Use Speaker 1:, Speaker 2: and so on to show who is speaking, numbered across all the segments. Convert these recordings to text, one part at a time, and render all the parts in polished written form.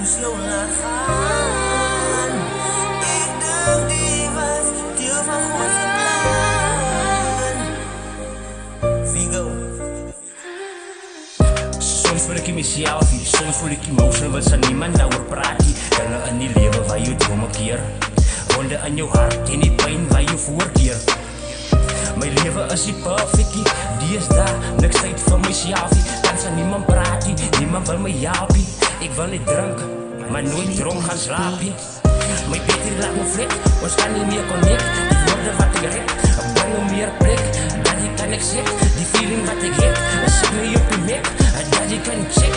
Speaker 1: moes jou laat gaan. Ik dacht die was deel van Godse plan. Figo. Soms voel ek myself hier, soms voel ek emotional, wat sal niemand daaroor praat nie. Dinge in die lewe waar jy drome keer, wonde in jou hart en die pyn waar jy voorkeer. My lewe is nie perfect nie, die is daar, niks tyd vir myself nie. Kan sal niemand praat nie, niemand wil my help nie. Ek wil nie drink, maar nooit dronk gaan slaap nie. My beter laat my flik, ons kan nie meer connect. Die woorde wat ek red, bring nou meer prik. Dat jy kan ek sit, die feeling wat ek het, sit my op die mek. Dat jy kan check.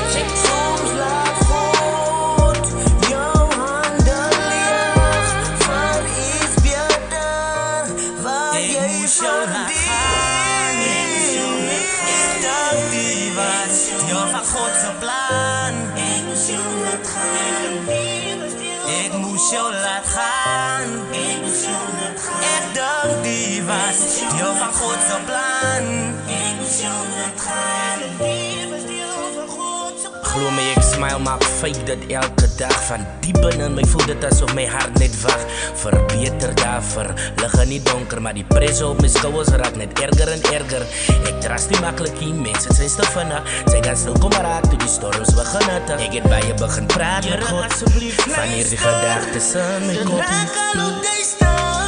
Speaker 1: Soms laat God jou handen leeg van iets beter wat jy moes jou laat gaan. Ik dacht die was deel van Godse plan. Ik moes jou laat gaan. Ik moes jou laat gaan. Ik dacht die was deel van Godse plan. Ik moes jou laat gaan. Glo my, ek smile, maak fake dit elke dag. Van diep in my voel dit asof my hart net wag vir beter daarvoor. Lig in die donker, maar die presse op my skouers raak net erger en erger. Ek trust nie maklik nie, mense sy te vinnig. Sy gaan stil kom raak toe die storms begin het. Ek het by jy begin praat met God van hierdie gedagtes in my kop.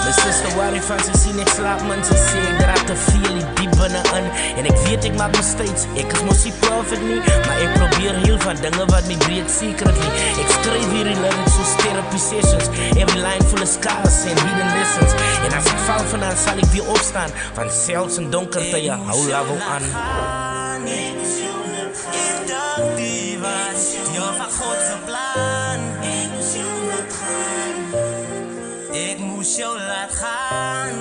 Speaker 1: My sister worry van sy sien ek slaap man, sy sê ek draag te veel die diep binnein. En ek weet ek maak mistakes, ek is mos nie perfect nie, maar ek probeer heel van dinge wat my breek secretly. Ek skryf hierdie lyrics soos therapy sessions, every line full of scars and hidden lessons. En as ek val vandaan sal ek weer opstaan, van selfs in donker tye hou love aan. Ek dacht die was deel van Godse plan. Ik moes jou laat gaan.